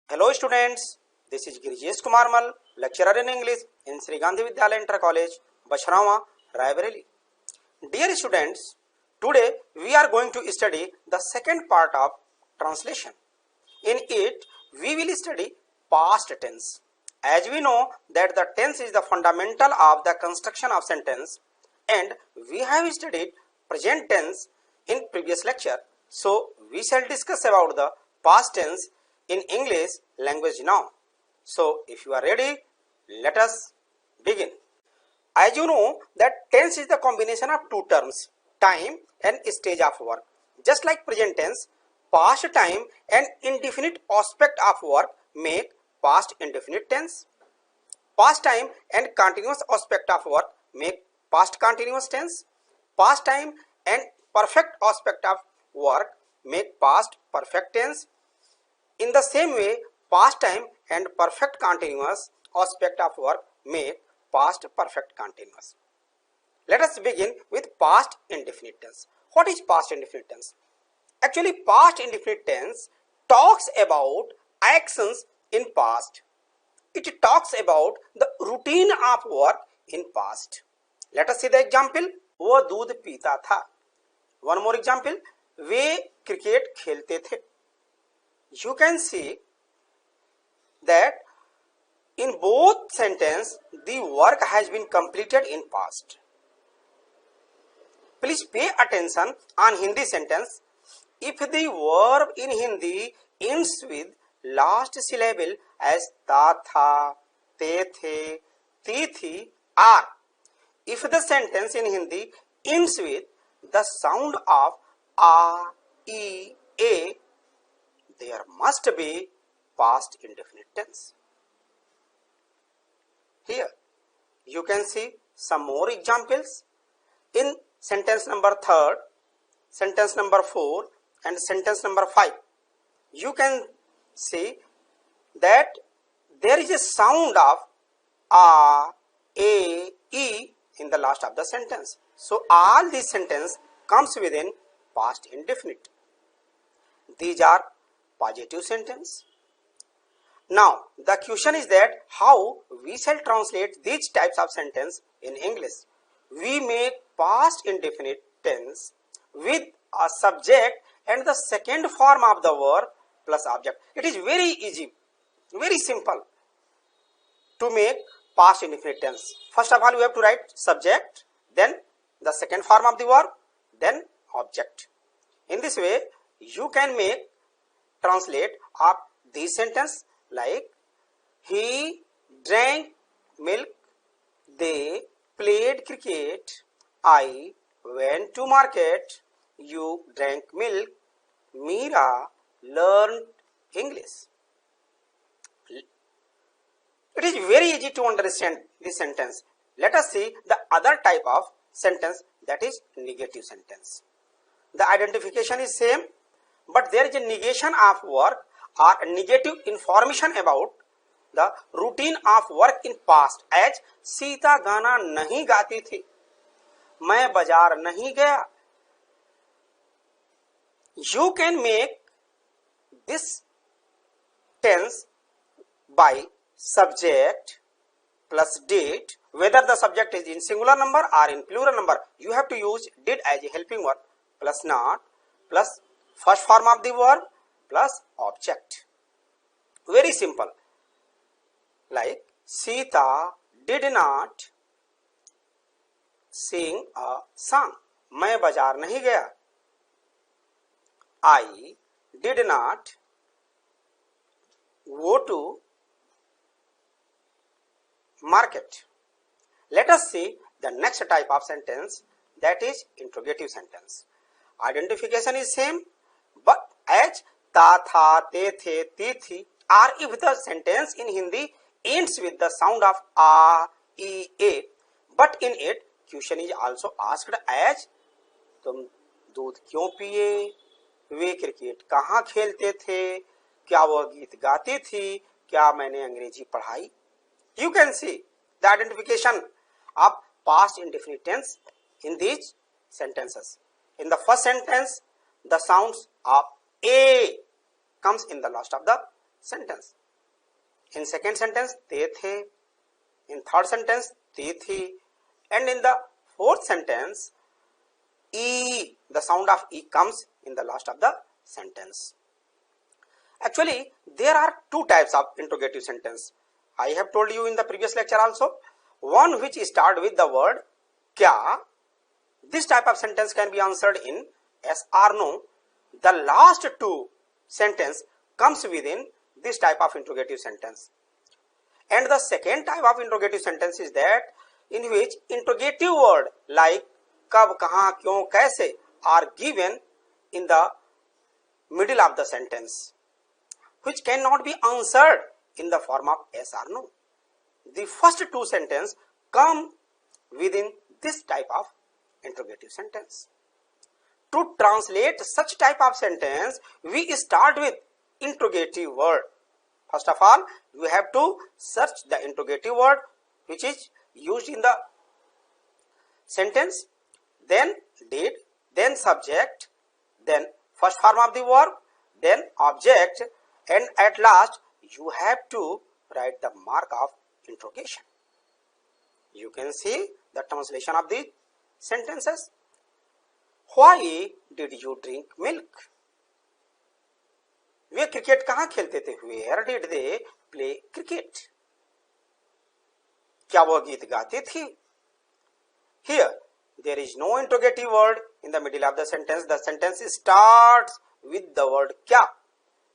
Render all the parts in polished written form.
Hello students, this is Girijesh Kumar Mal, lecturer in English in Sri Gandhi Vidyalaya Inter College, Bacharawa, Raebareli. Dear students, today we are going to study the second part of translation. In it, we will study past tense. As we know that the tense is the fundamental of the construction of sentence, and we have studied present tense in previous lecture. So we shall discuss about the past tense in English language now. So if you are ready, let us begin. As you know that tense is the combination of two terms, time and stage of work. Just like present tense, past time and indefinite aspect of work make past indefinite tense. Past time and continuous aspect of work make past continuous tense. Past time and perfect aspect of work make past perfect tense. In the same way, past time and perfect continuous aspect of work make past perfect continuous. Let us begin with past indefinite tense. What is past indefinite tense? Actually, past indefinite tense talks about actions in past. It talks about the routine of work in past. Let us see the example. वो दूध पीता था. One more example. वे cricket खेलते थे. You can see that in both sentences the work has been completed in past. Please pay attention on Hindi sentence. If the verb in Hindi ends with last syllable as ta tha, te the, ti thi, are. If the sentence in Hindi ends with the sound of a, e, a, there must be past indefinite tense. Here you can see some more examples in sentence number 3, sentence number 4 and sentence number 5. You can see that there is a sound of a, e in the last of the sentence. So all these sentence comes within past indefinite. These are positive sentence. Now the question is that how we shall translate these types of sentence in English. We make past indefinite tense with a subject and the second form of the verb plus object. It is very easy, very simple to make past indefinite tense. First of all, you have to write subject, then the second form of the verb, then object. In this way, you can translate of this sentence like he drank milk, they played cricket, I went to market, you drank milk, Meera learned English. It is very easy to understand this sentence. Let us see the other type of sentence, that is negative sentence. The identification is same, but there is a negation of work or negative information about the routine of work in past. As Sita गाना नहीं गाती थी, मैं बाजार नहीं गया. You can make this tense by subject plus did. Whether the subject is in singular number or in plural number, you have to use did as a helping verb plus not plus first form of the verb plus object. Very simple. Like Sita did not sing a song. मैं बाजार नहीं गया. I did not go to market. Let us see the next type of sentence, that is interrogative sentence. Identification is same, but as ta tha, te the, ti thi, or if the sentence in Hindi ends with the sound of a, e, a, but in it question is also asked as तुम दूध क्यों पिए, वे cricket कहाँ खेलते थे, क्या वह गीत गाती थी, क्या मैंने अंग्रेजी पढ़ाई. You can see the identification of past indefinite tense in these sentences. In the first sentence, the sounds of a comes in the last of the sentence. In second sentence ते थे, in third sentence ती थी, and in the fourth sentence e, the sound of e comes in the last of the sentence. Actually there are two types of interrogative sentence. I have told you in the previous lecture also. One which start with the word kya. This type of sentence can be answered in yes or no. The last two sentence comes within this type of interrogative sentence. And the second type of interrogative sentence is that in which interrogative word like kab, kahan, kyon, kaise are given in the middle of the sentence, which cannot be answered in the form of yes or no. The first two sentences come within this type of interrogative sentence. To translate such type of sentence, we start with interrogative word. First of all, we have to search the interrogative word which is used in the sentence, then did, then subject, then first form of the verb, then object, and at last you have to write the mark of interrogation. You can see the translation of the sentences. Why did you drink milk? Way cricket कहाँ खेलते थे? Where did they play cricket? क्या वो गीत गाती थी? Here there is no interrogative word in the middle of the sentence. The sentence starts with the word kya.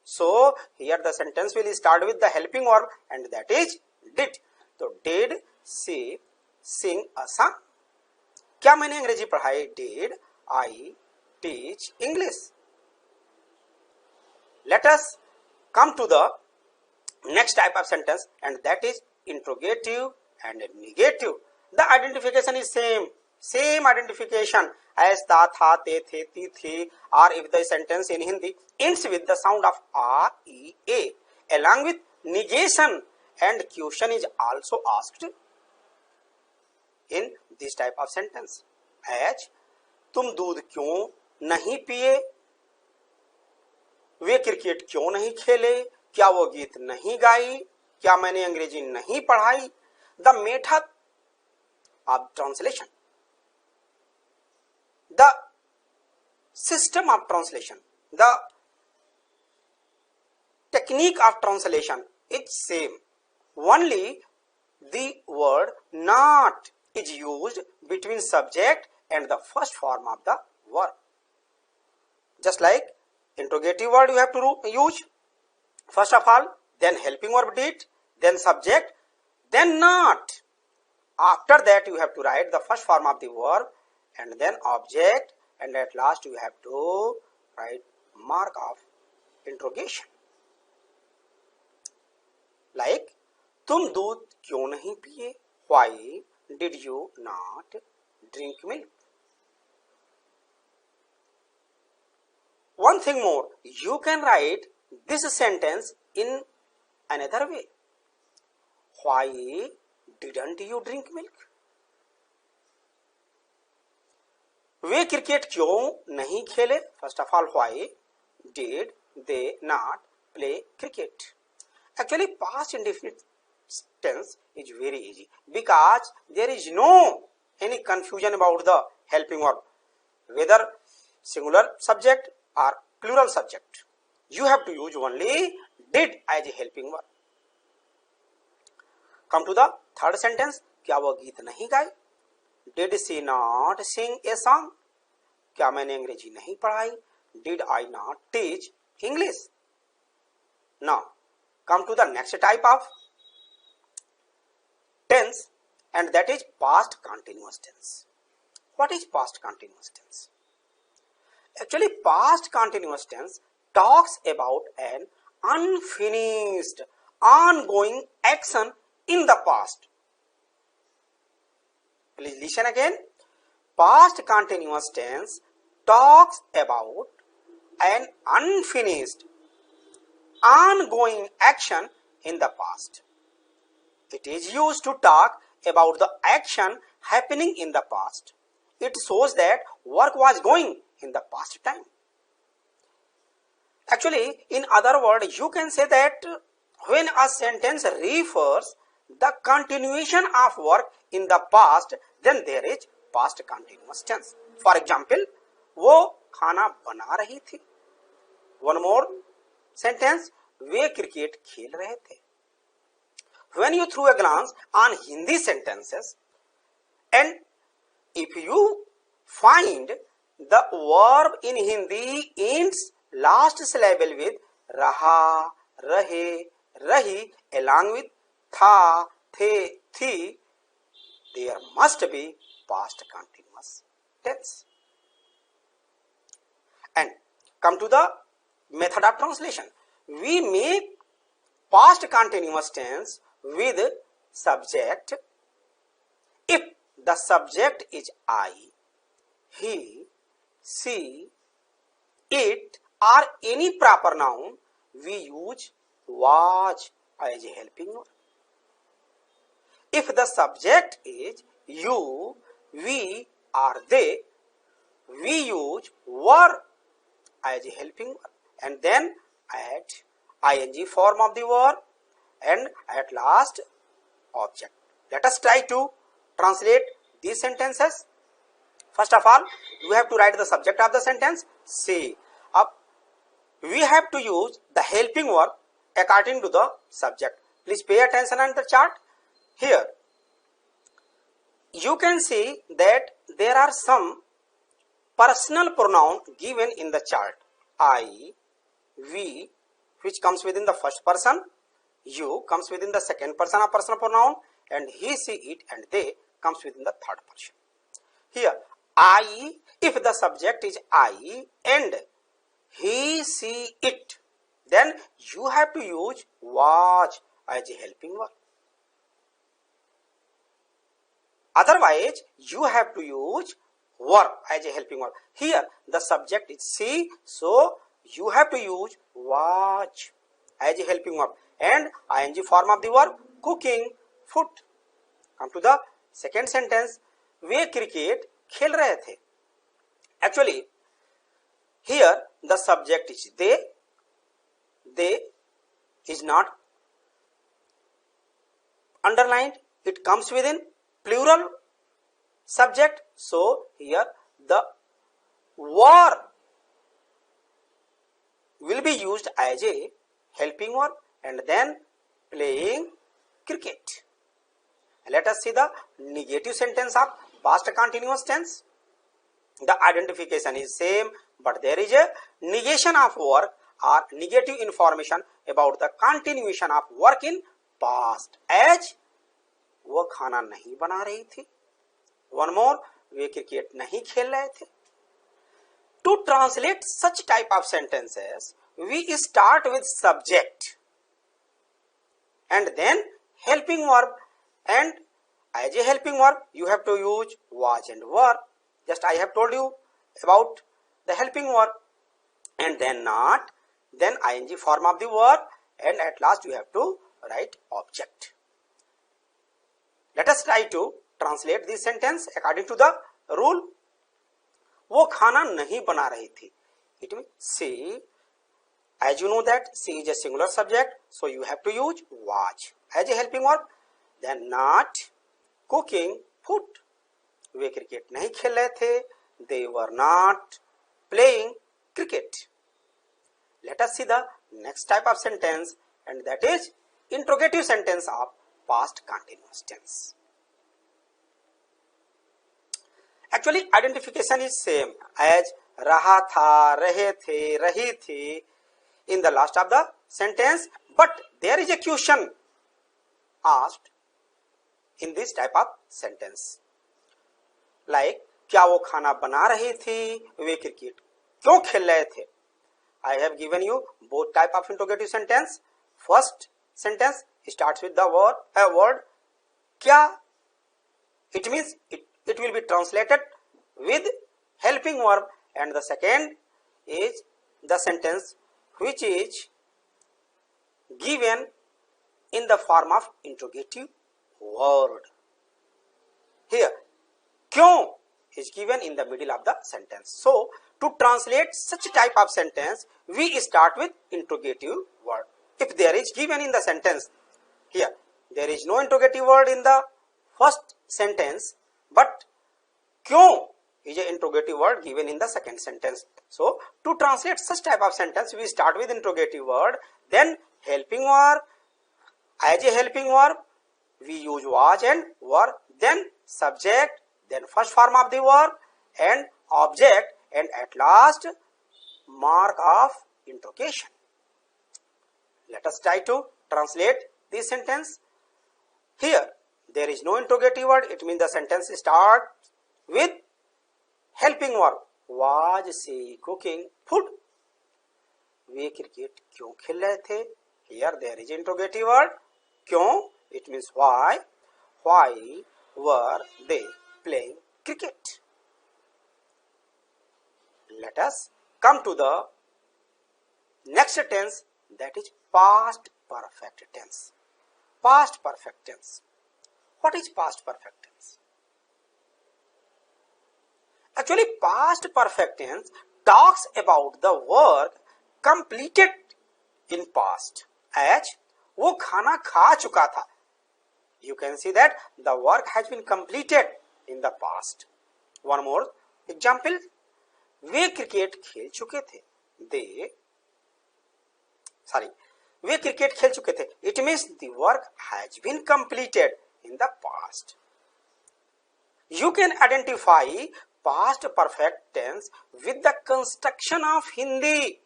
So here the sentence will start with the helping verb, and that is did. So did she sing a song? क्या मैंने अंग्रेजी पढ़ाई? Did I teach English? Let us come to the next type of sentence, and that is interrogative and negative. The identification is same identification as ta, tha, te, the, ti, thi, or if the sentence in Hindi ends with the sound of a, e, a, along with negation, and question is also asked in this type of sentence. As तुम दूध क्यों नहीं पिए? वे cricket क्यों नहीं खेले? क्या वो गीत नहीं गाई? क्या मैंने अंग्रेजी नहीं पढ़ाई? The method of translation, the system of translation, the technique of translation is same. Only the word not is used between subject and the first form of the verb. Just like interrogative word you have to use first of all, then helping verb did, then subject, then not. After that you have to write the first form of the verb and then object, and at last you have to write mark of interrogation. Like तुम दूध क्यों नहीं पिए? Why did you not drink milk? One thing more, you can write this sentence in another way. Why didn't you drink milk? Way cricket क्यों नहीं खेले? First of all, why did they not play cricket? Actually, past indefinite tense is very easy because there is no any confusion about the helping verb, whether singular subject or plural subject. You have to use only did as a helping verb. Come to the third sentence. क्या वो गीत नहीं गाई? Did she not sing a song? क्या मैंने अंग्रेजी नहीं पढ़ाई? Did I not teach English? Now come to the next type of tense, and that is past continuous tense. What is past continuous tense? Actually, past continuous tense talks about an unfinished, ongoing action in the past. Please listen again. Past continuous tense talks about an unfinished, ongoing action in the past. It is used to talk about the action happening in the past. It shows that work was going in the past time. Actually, in other words, you can say that when a sentence refers the continuation of work in the past, then there is past continuous tense. For example, वो खाना बना रही थी. One more sentence, वे cricket खेल रहे थे. When you threw a glance on Hindi sentences, and if you find the verb in Hindi ends last syllable with raha, rahe, rahi along with tha, the, thi, there must be past continuous tense. And come to the method of translation. We make past continuous tense with subject if the subject is I, he, she, it or any proper noun. We use was as a helping verb. If the subject is you, we or they, we use were as a helping verb and then add ing form of the verb and at last object. Let us try to translate these sentences. First of all, you have to write the subject of the sentence. See, up we have to use the helping verb according to the subject. Please pay attention on the chart. Here, you can see that there are some personal pronoun given in the chart. I, we, which comes within the first person, you comes within the second person of personal pronoun, and he, she, it, and they comes within the third person. Here, I, if the subject is I and he, she, it, then you have to use was as a helping verb. Otherwise, you have to use were as a helping verb. Here, the subject is she, so you have to use was as a helping verb and ing form of the verb cooking, food. Come to the second sentence. Way cricket खेल रहे थे. Actually, here the subject is they. They is not underlined. It comes within plural subject. So here the were will be used as a helping verb and then playing cricket. Let us see the negative sentence of past continuous tense. The identification is same, but there is a negation of work or negative information about the continuation of work in past. As वो खाना नहीं बना रही थी. One more, वे cricket नहीं खेल रहे थे. To translate such type of sentences, we start with subject and then helping verb, and as a helping verb you have to use was and were. Just I have told you about the helping verb, and then not, then ing form of the verb, and at last you have to write object. Let us try to translate this sentence according to the rule. वो खाना नहीं बना रही थी. It means she. As you know that she is a singular subject, so you have to use was as a helping verb. Then not, cooking, food. Way cricket नहीं खेल रहे थे. They were not playing cricket. Let us see the next type of sentence, and that is interrogative sentence of past continuous tense. Actually, identification is same as रहा था, रहे थे, रही थी in the last of the sentence, but there is a question asked in this type of sentence. Like, क्या वो खाना बना रही थी, वे क्रिकेट क्यों खेल रहे थे? I have given you both type of interrogative sentence. First sentence starts with the word क्या. It means it will be translated with helping verb, and the second is the sentence which is given in the form of interrogative word. Here, क्यों is given in the middle of the sentence. So, To translate such type of sentence, we start with interrogative word. If there is given in the sentence, here there is no interrogative word in the first sentence, but क्यों is an interrogative word given in the second sentence. So to translate such type of sentence, we start with interrogative word, then helping verb. As a helping verb, we use was and were, then subject, then first form of the verb and object, and at last mark of interrogation. Let us try to translate this sentence. Here there is no interrogative word, it means the sentence starts with helping verb. Was she cooking food? Way cricket क्यों खेल रहे थे? Here there is interrogative word. क्यों? It means why. Why were they playing cricket? Let us come to the next tense, that is past perfect tense. Past perfect tense. What is past perfect tense? Actually, past perfect tense talks about the work completed in past. As वो खाना खा चुका था. You can see that the work has been completed in the past. One more example. Way cricket खेल चुके थे. वे cricket खेल चुके थे. It means the work has been completed in the past. You can identify past perfect tense with the construction of Hindi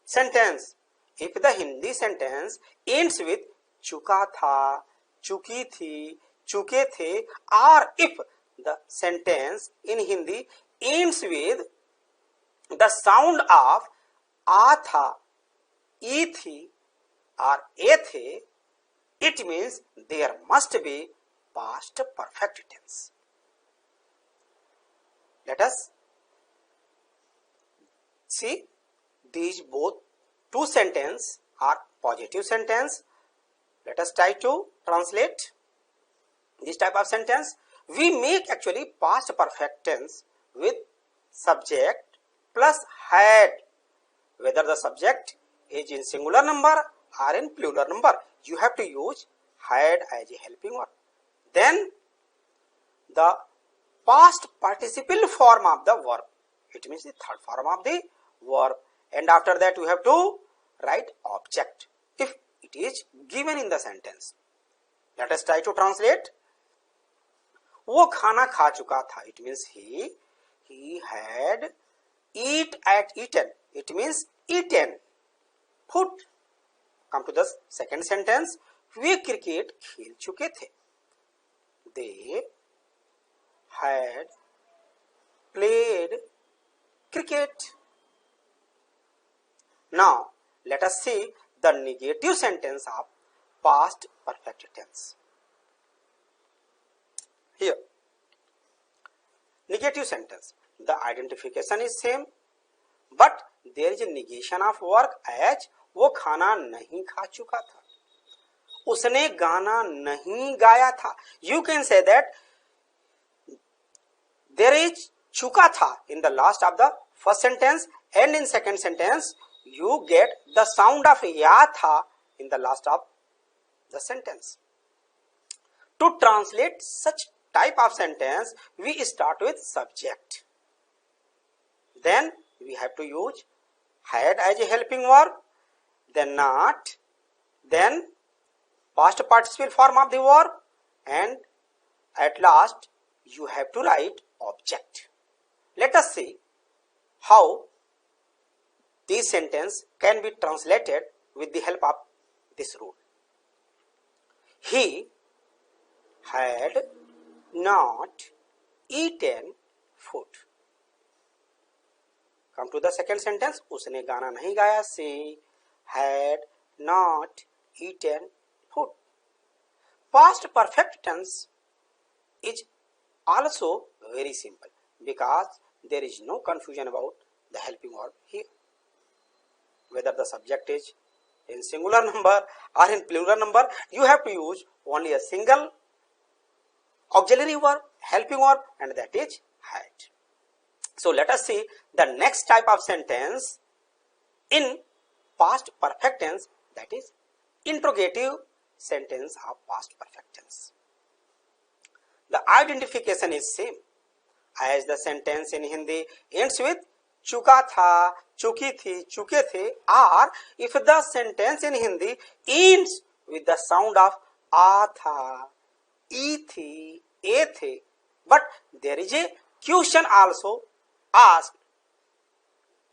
sentence. If the Hindi sentence ends with चुका था, चुकी थी, चुके थे, or if the sentence in Hindi ends with the sound of आ था, ई थी, or ए थे, it means there must be past perfect tense. Let us see these both two sentences are positive sentence. Let us try to translate this type of sentence. We make actually past perfect tense with subject plus had, whether the subject is in singular number or in plural number. You have to use had as a helping verb. Then the past participle form of the verb, it means the third form of the verb, and after that you have to write object if it is given in the sentence. Let us try to translate. वो खाना खा चुका था. It means he had eaten. It means eaten food. Come to the second sentence. Way cricket खेल चुके थे. They had played cricket. Now let us see the negative sentence of past perfect tense. Here negative sentence, the identification is same, but there is a negation of work as वो खाना नहीं खा चुका था, उसने गाना नहीं गाया था. You can say that there is चुका था in the last of the first sentence, and in second sentence you get the sound of या था in the last of the sentence. To translate such type of sentence, we start with subject. Then we have to use had as a helping verb, then not, then past participle form of the verb, and at last you have to write object. Let us see how this sentence can be translated with the help of this rule. He had not eaten food. Come to the second sentence. उसने गाना नहीं गाया. She had not eaten food. Past perfect tense is also very simple because there is no confusion about the helping verb here. Whether the subject is in singular number or in plural number, you have to use only a single auxiliary verb, helping verb, and that is had. So let us see the next type of sentence in past perfect tense, that is interrogative sentence of past perfect tense. The identification is same as the sentence in Hindi ends with चुका था, चुकी थी, चुके थे, or if the sentence in Hindi ends with the sound of आ था, ई थी, ए थे, but there is a question also asked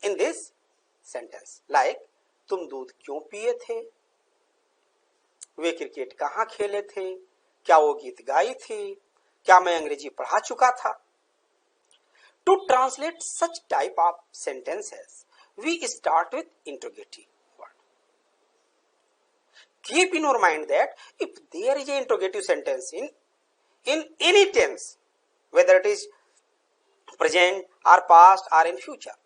in this sentence like तुम दूध क्यों पिए थे, वे क्रिकेट कहाँ खेले थे, क्या वो गीत गाई थी, क्या मैं अंग्रेजी पढ़ा चुका था. To translate such type of sentences, we start with interrogative word. Keep in your mind that if there is an interrogative sentence in any tense, whether it is present or past or in future,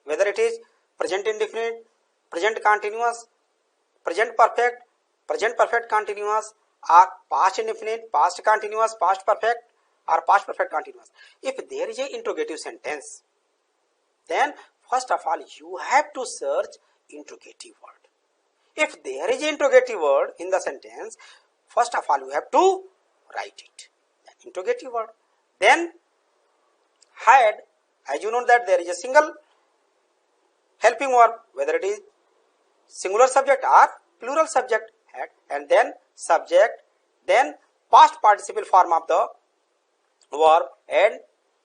whether it is present indefinite, present continuous, present perfect continuous, or past indefinite, past continuous, past perfect, or past perfect continuous. If there is an interrogative sentence, then first of all you have to search interrogative word. If there is an interrogative word in the sentence, first of all you have to write it, an interrogative word. Then had, as you know that there is a single helping verb, whether it is singular subject or plural subject, had, and then subject, then past participle form of the verb and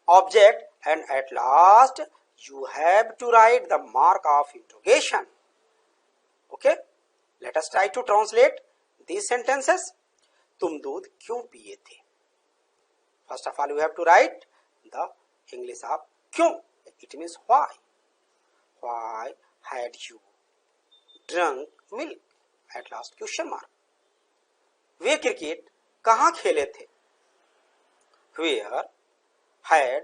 object, and at last you have to write the mark of interrogation. Okay, let us try to translate these sentences. तुम दूध क्यों पिए थे. First of all you have to write the English of क्यों. It means why. Why had you drunk milk? At last question mark. Way cricket कहाँ खेले थे. Where had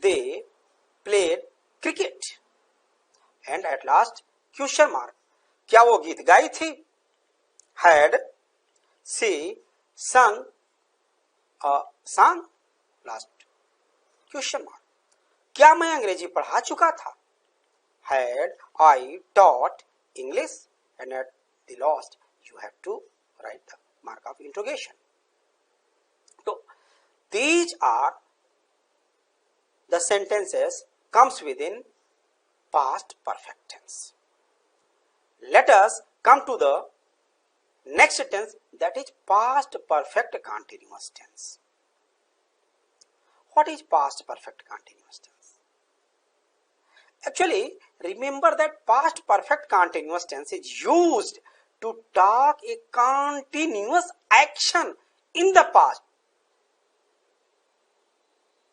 they played cricket? And at last question mark. क्या वो गीत गाई थी. Had she sung a song? Last question mark. क्या मैं अंग्रेजी पढ़ा चुका था. Had I taught English? And at the last you have to write the mark of interrogation. So these are the sentences comes within past perfect tense. Let us come to the next tense, that is past perfect continuous tense. What is past perfect continuous tense? Actually, remember that past perfect continuous tense is used to talk a continuous action in the past.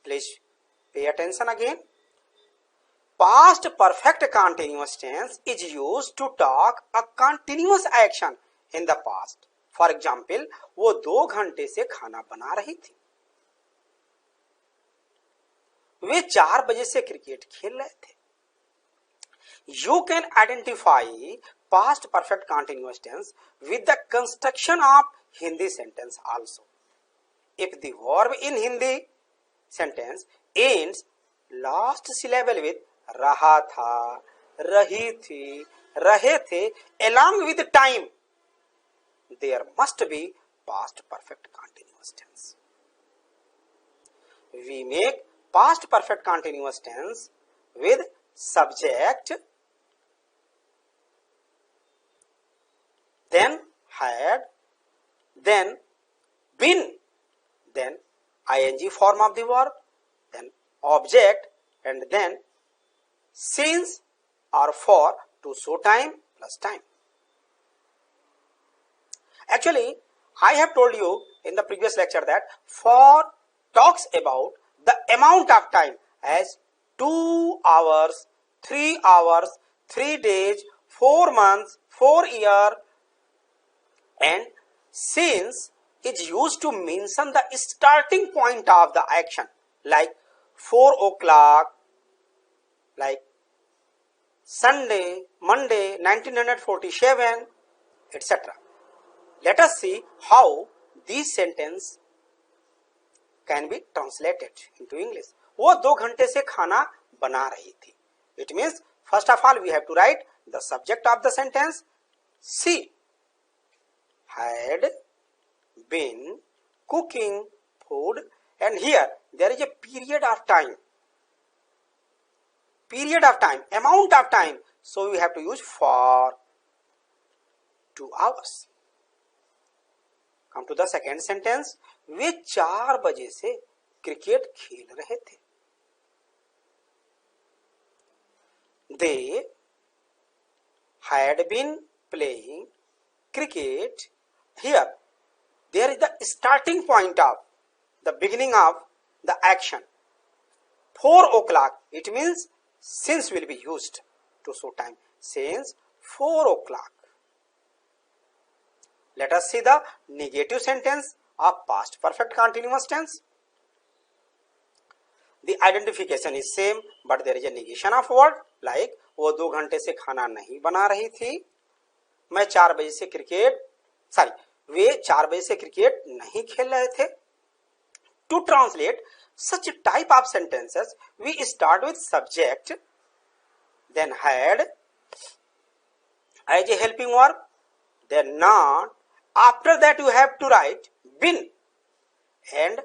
Please pay attention again. Past perfect continuous tense is used to talk a continuous action in the past. For example, वो 2 घंटे से खाना बना रही थी. वे 4 बजे से cricket खेल रहे थे. You can identify past perfect continuous tense with the construction of Hindi sentence also. If the verb in Hindi sentence ends last syllable with रहा था, रही थी, रहे थे along with time, there must be past perfect continuous tense. We make past perfect continuous tense with subject, then had, then been, then ing form of the verb, then object, and then since or for to show time plus time. Actually, I have told you in the previous lecture that for talks about the amount of time as 2 hours, 3 hours, 3 days, 4 months, 4 years, and since is used to mention the starting point of the action, like 4 o'clock, like Sunday, Monday, 1947, etc. Let us see how these sentences can be translated into English. वो 2 घंटे से खाना बना रही थी. It means first of all we have to write the subject of the sentence. She had been cooking food, and here there is a period of time, amount of time, so we have to use for 2 hours. Come to the second sentence. वे 4 बजे से cricket खेल रहे थे. They had been playing cricket. Here there is the starting point of the beginning of the action. 4 o'clock, it means since will be used to show time. Since 4 o'clock. Let us see the negative sentence of past perfect continuous tense. The identification is same, but there is a negation of word, like वो 2 घंटे से खाना नहीं बना रही थी. वे 4 बजे से क्रिकेट नहीं खेल रहे थे. To translate such type of sentences, we start with subject, then had as a helping verb, then not. After that you have to write been and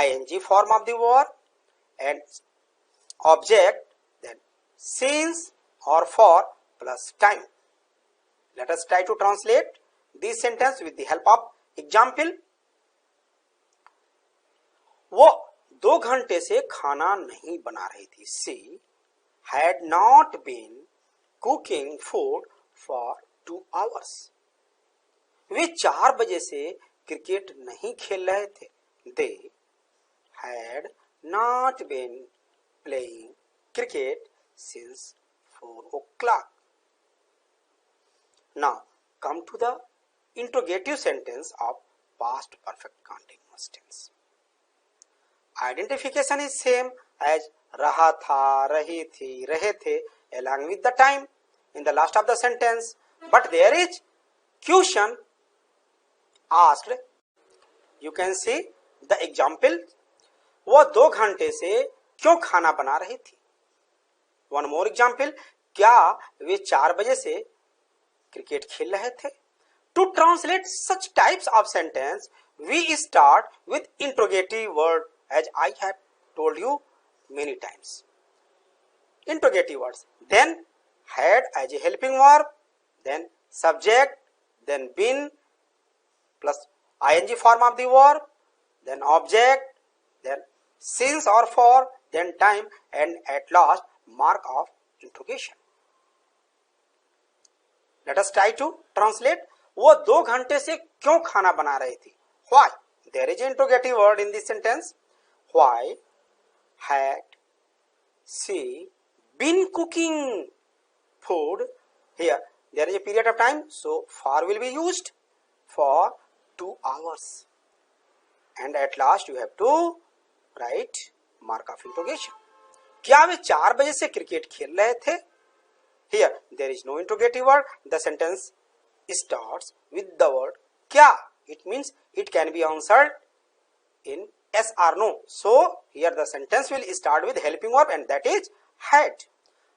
ing form of the verb, and object, then since or for plus time. Let us try to translate this sentence with the help of example. वो 2 घंटे से खाना नहीं बना रही थी. She had not been cooking food for 2 hours. वे 4 बजे से क्रिकेट नहीं खेल रहे थे. They had not been playing cricket since 4 o'clock. Now come to the interrogative sentence of past perfect continuous tense. Identification is same as रहा था, रही थी, रहे थे, along with the time in the last of the sentence, but there is question asked. You can see the example. वो 2 घंटे से क्यों खाना बना रही थी. One more example. क्या वे 4 बजे से क्रिकेट खेल रहे थे. To translate such types of sentence, we start with interrogative word, as I have told you many times. Interrogative words. Then had as a helping verb, then subject, then been plus ing form of the verb, then object, then since or for, then time, and at last mark of interrogation. Let us try to translate. वो 2 घंटे से क्यों खाना बना रही थी. Why? There is an interrogative word in this sentence. Why had she been cooking food? Here there is a period of time, so for will be used for 2 hours, and at last you have to write mark of interrogation. क्या वे 4 बजे से cricket खेल रहे थे. Here there is no interrogative word. The sentence starts with the word क्या. It means it can be answered in yes or no. So here the sentence will start with helping verb, and that is had.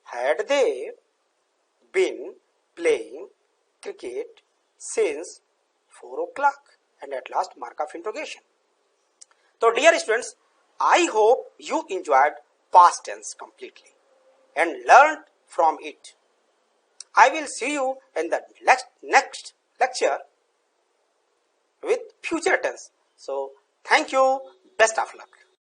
Had they been playing cricket since 4 o'clock, and at last mark of interrogation. So dear students, I hope you enjoyed past tense completely and learned from it. I will see you in the next lecture with future tense. So thank you. Best of luck.